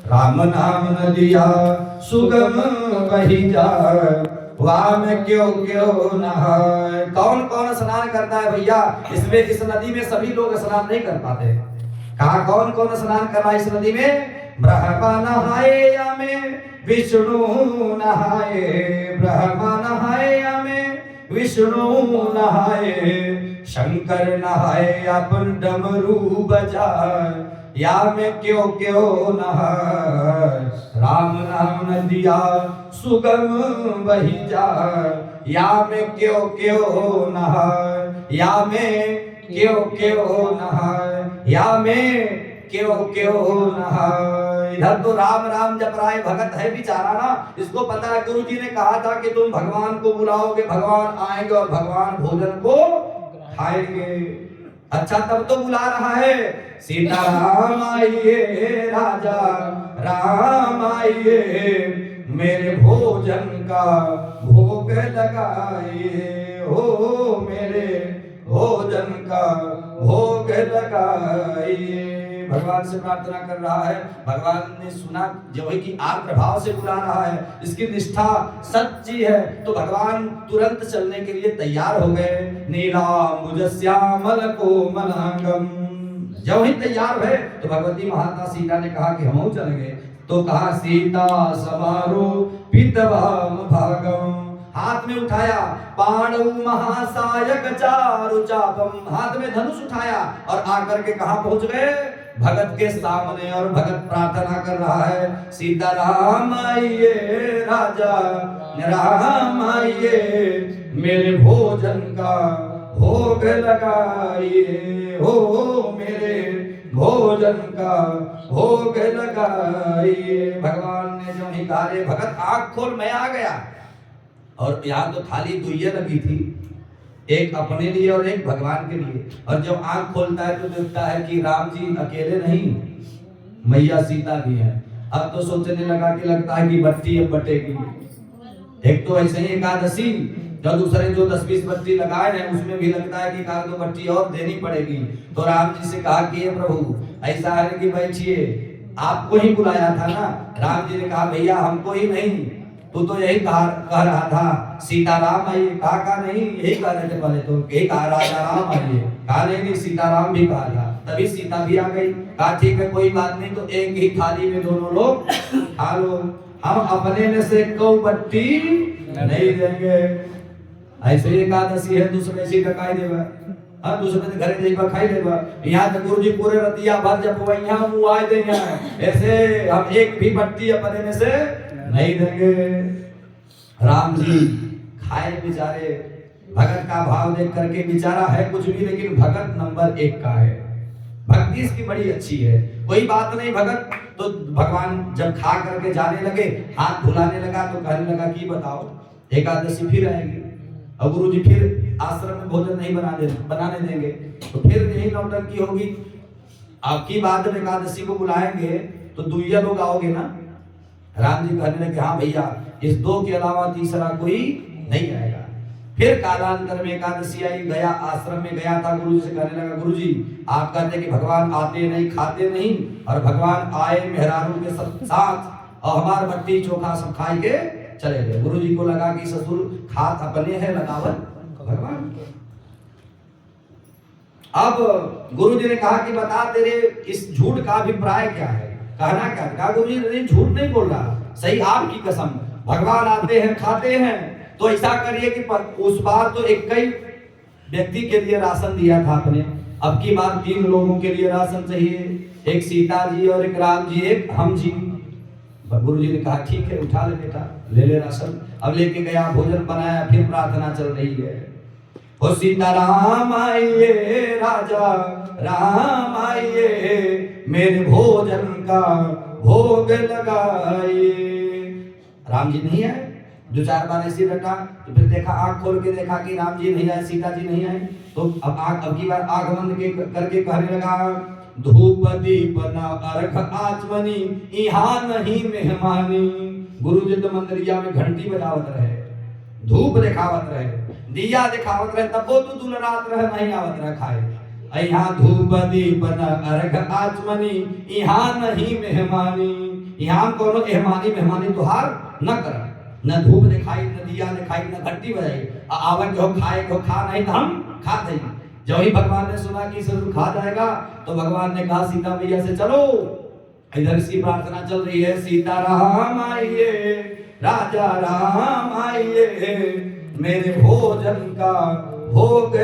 राम नाम नदिया सुगम बही जाए, वहाँ में क्यों क्यों नहाए। कौन कौन स्नान करता है भैया? इसमें इस नदी में सभी लोग स्नान नहीं कर पाते। कहा कौन कौन स्नान कर रहा है इस नदी में? ब्रह्मा नहाए या में विष्णु नहाए, ब्रह्मा नहाए या में विष्णु नहाए, शंकर नहाए अपन डमरू बजाए, या में क्यों क्यों नहाए। राम नाम नदिया सुगम बही जाए, या में क्यों क्यों नहाए, या में क्यों क्यों नहाए, या में क्यों क्यों नहाए। इधर तो राम राम जप रहा है भगत है बेचारा ना, इसको पता है गुरु जी ने कहा था कि तुम भगवान को बुलाओगे, भगवान आएंगे और भगवान भोजन को खाएंगे। अच्छा तब तो बुला रहा है, सीताराम आइए राजा राम आइए, मेरे भोजन का भोग लगाइए, हो मेरे भोजन का भोग लगाइए। भगवान से प्रार्थना कर रहा है। भगवान ने सुना जो है कि आर्द्र भाव से बुला रहा है, इसकी निष्ठा सच्ची है, तो भगवान तुरंत चलने के लिए तैयार हो गए। नीलांबुज श्यामल कोमलांगम, जब ही तैयार हुए तो भगवती महात्मा सीता ने कहा कि हम चलेंगे। तो कहा सीता समारो पितवाम भागम, हाथ में उठाया पांडु महासायक चारु चापम, हाथ में धनुष उठाया और आकर के कहां पहुंच गए? भगत के सामने। और भगत प्रार्थना कर रहा है, सीताराम आइए राजा राम आइए, मेरे भोजन का भोग लगाइए, हो मेरे भोजन का भोग लगाइए। भगवान ने जो ही कहा, भगत आंख खोल, मैं आ गया। और यहाँ तो थाली दुइये लगी थी, एक अपने लिए और एक भगवान के लिए। और जब आंख खोलता है तो देखता है कि राम जी अकेले नहीं, मैया सीता भी है। अब तो सोचने लगा कि लगता है कि बत्ती अब बटेगी। एक तो ऐसे ही एकादशी, जो दूसरे जो 10-20 बत्ती लगाए हैं उसमें भी लगता है कि काग दो बत्ती और देनी पड़ेगी। तो राम जी से कहा कि प्रभु ऐसा है कि बैठिए, आपको ही बुलाया था ना। राम जी ने कहा भैया हमको ही नहीं, तू तो यही कह रहा था सीताराम आइए, कहा नहीं यही कह रहे थे पहले, तो यही कहा राजा राम आइए, कहा नहीं सीताराम भी कहा था, तभी सीता भी आ गई। कहा ठीक है कोई बात नहीं, तो एक ही थाली में दोनों लोग खा लो, हम अपने में से कोई बट्टी नहीं देंगे। ऐसे एकादशी है, दूसरे से टकाई देवा, हाँ दूसरे घरे जेबा खाई देवा। यहाँ तो गुरुजी पूरे रतिया भर जब यहाँ मुँह आए देंगे, ऐसे हम एक भी बट्टी अपने में से नहीं देंगे। राम जी खाए बेचारे, भगत का भाव देख करके बेचारा है कुछ भी, लेकिन भगत नंबर 1 का है, भक्ति इसकी बड़ी अच्छी है। कोई बात नहीं भगत। तो भगवान जब खा करके जाने लगे, हाथ धुलाने लगा तो कहने लगा कि बताओ एकादशी फिर आएगी और गुरु जी फिर आश्रम में भोजन नहीं बनाने देंगे, तो फिर यही नौटंकी होगी। आपकी बात में एकादशी को बुलाएंगे तो दुइया लोग आओगे ना। राम जी कहने लगे हाँ भैया, इस 2 के अलावा तीसरा कोई नहीं आएगा। फिर कालांतर में एकादशी आई, गया आश्रम में गया था, गुरु जी से कहने लगा गुरु जी आप कहते कि भगवान आते नहीं खाते नहीं, और भगवान आए मेहरारू के साथ और हमार बट्टी चोखा सब खाए के चले गए। गुरु जी को लगा कि ससुर खात अपने है लगावत भगवान। अब गुरु जी ने कहा कि बता तेरे इस झूठ का अभिप्राय क्या है, कहना क्या? कहा गुरु जी झूठ नहीं बोल रहा, सही आपकी कसम, भगवान आते हैं खाते हैं। तो ऐसा करिए कि उस बार तो एक ही व्यक्ति के लिए राशन दिया था आपने, अब की बार 3 लोगों के लिए राशन चाहिए, एक सीता जी और एक राम जी, एक हम जी। गुरु जी ने कहा ठीक है उठा ले बेटा, ले ले राशन। अब लेके गया, भोजन बनाया, फिर प्रार्थना चल रही है, ओ सीताराम आइए राजा राम आइए, मेरे भोजन का भोग लगाइए। राम जी नहीं आए, 2-4 बार ऐसे रटा, तो फिर देखा, आंख खोल के देखा कि राम जी नहीं आए, सीता जी नहीं आए। तो अब की बार आंख बंद करके कहने लगा धूप दीप न अर्घ आचमनी, यहाँ नहीं मेहमानी। गुरु जी तो मंदिरिया में घंटी बजावत रहे, धूप दिखावत रहे, दिया दिखावत रहे, तब वो तो दूल्हा रात रहे नहीं आवत रहे खाए। यहाँ धूप दीप न अर्घ आचमनी, यहाँ नहीं मेहमानी। यहाँ कोनो मेहमानी तुहार न कर, न धूप दिखाई, न दिया दिखाई, न घंटी बजाई। आवत हो खाए को खा, नहीं तो हम खाते ही। जब ही भगवान ने सुना कि ससुर खा जाएगा तो भगवान ने कहा सीता मैया से चलो, इधर इसकी प्रार्थना चल रही है, सीता राम आइए, राजा राम आइए, मेरे भोजन का भोग